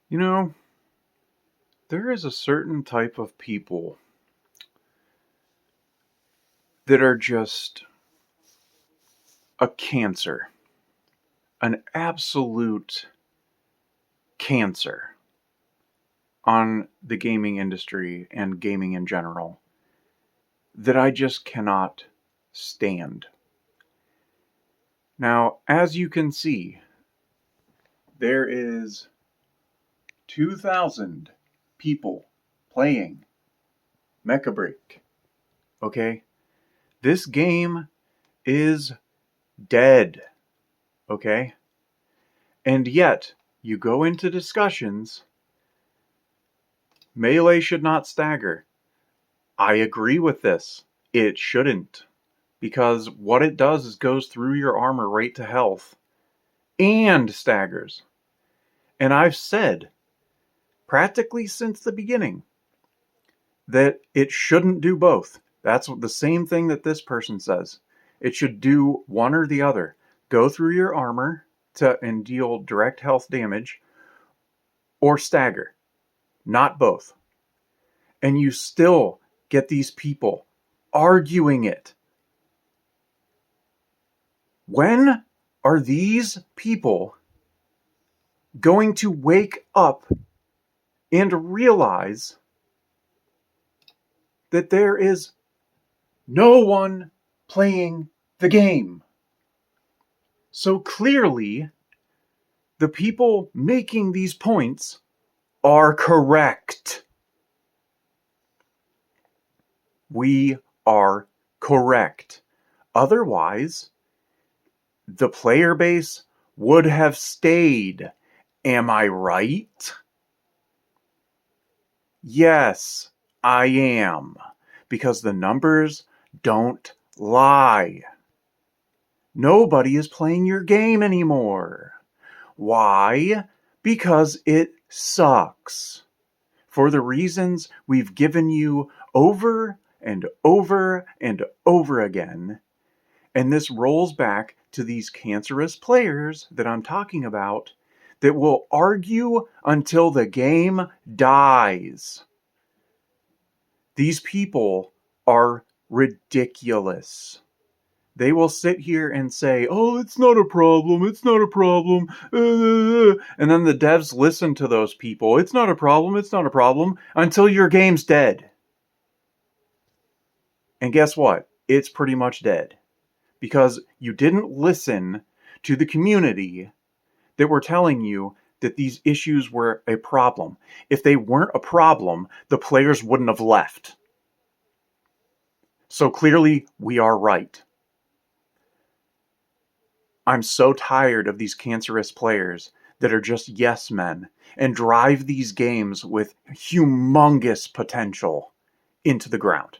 You know, there is a certain type of people that are just a cancer, an absolute cancer on the gaming industry and gaming in general that I just cannot stand. Now, as you can see, there is 2,000 people playing Mecha Break. Okay? This game is dead. Okay? And yet, you go into discussions, melee should not stagger. I agree with this. It shouldn't. Because what it does is goes through your armor right to health and staggers. And I've said, practically since the beginning, that it shouldn't do both. That's the same thing that this person says. It should do one or the other. Go through your armor and deal direct health damage, or stagger. Not both. And you still get these people arguing it. When are these people going to wake up and realize that there is no one playing the game? So clearly, the people making these points are correct. We are correct. Otherwise, the player base would have stayed. Am I right? Yes, I am. Because the numbers don't lie. Nobody is playing your game anymore. Why? Because it sucks. For the reasons we've given you over and over and over again. And this rolls back to these cancerous players that I'm talking about that will argue until the game dies. These people are ridiculous. They will sit here and say, oh, it's not a problem, it's not a problem. And then the devs listen to those people. It's not a problem, it's not a problem, until your game's dead. And guess what? It's pretty much dead. Because you didn't listen to the community that were telling you that these issues were a problem. If they weren't a problem, the players wouldn't have left. So clearly, we are right. I'm so tired of these cancerous players that are just yes men and drive these games with humongous potential into the ground.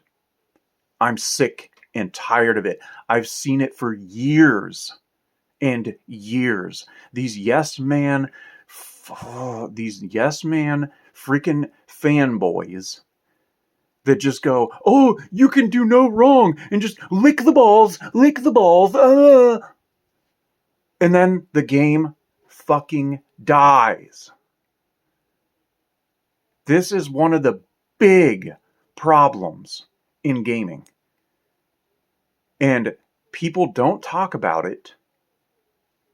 I'm sick and tired of it. I've seen it for years and years. These yes man freaking fanboys that just go, oh, you can do no wrong, and just lick the balls, and then the game fucking dies. This is one of the big problems in gaming. And people don't talk about it.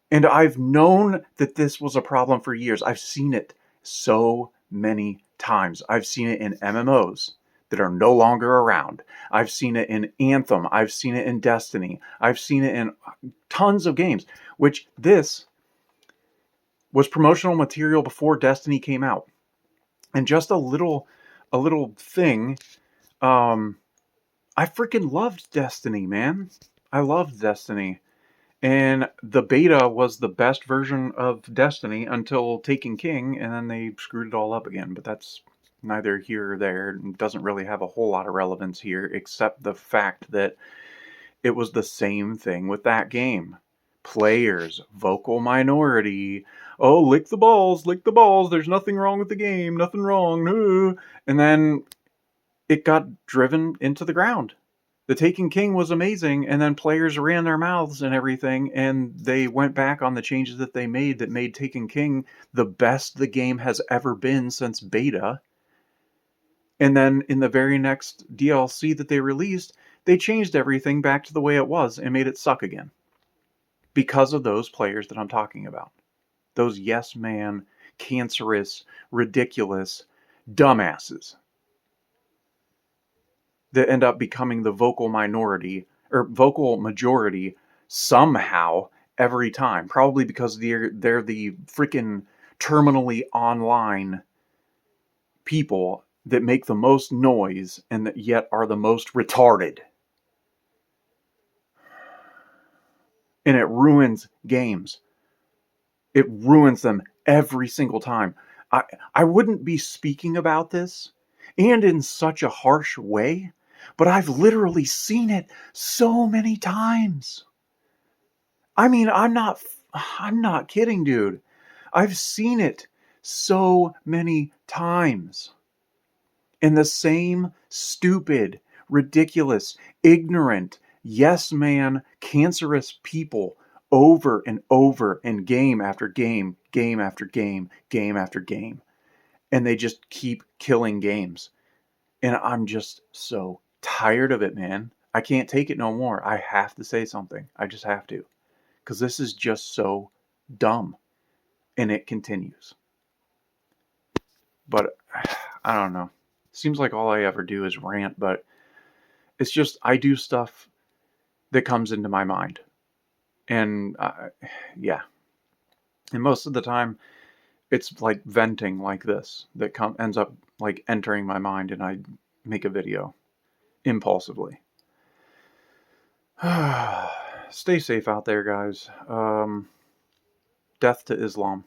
And I've known that this was a problem for years. I've seen it so many times. I've seen it in MMOs that are no longer around. I've seen it in Anthem. I've seen it in Destiny. I've seen it in tons of games, which this was promotional material before Destiny came out. And just a little thing, I freaking loved Destiny, man. I loved Destiny. And the beta was the best version of Destiny until Taken King, and then they screwed it all up again. But that's neither here or there. It doesn't really have a whole lot of relevance here, except the fact that it was the same thing with that game. Players, vocal minority. Oh, lick the balls, there's nothing wrong with the game, nothing wrong. And then it got driven into the ground. The Taken King was amazing, and then players ran their mouths and everything, and they went back on the changes that they made that made Taken King the best the game has ever been since beta. And then in the very next DLC that they released, they changed everything back to the way it was and made it suck again. Because of those players that I'm talking about. Those yes man, cancerous, ridiculous dumbasses that end up becoming the vocal minority or vocal majority somehow every time. Probably because they're the freaking terminally online people that make the most noise and that yet are the most retarded. And it ruins games. It ruins them every single time. I I wouldn't be speaking about this and in such a harsh way, but I've literally seen it so many times. I mean, I'm not kidding, dude. I've seen it so many times. And the same stupid, ridiculous, ignorant, yes man, cancerous people over and over and game after game, game after game, game after game. And they just keep killing games. And I'm just so tired of it, man. I can't take it no more. I have to say something. I just have to. Because this is just so dumb. And it continues. But I don't know. Seems like all I ever do is rant, but it's just I do stuff that comes into my mind. And yeah. And most of the time it's like venting like this that ends up like entering my mind and I make a video impulsively. Stay safe out there, guys. Death to Islam.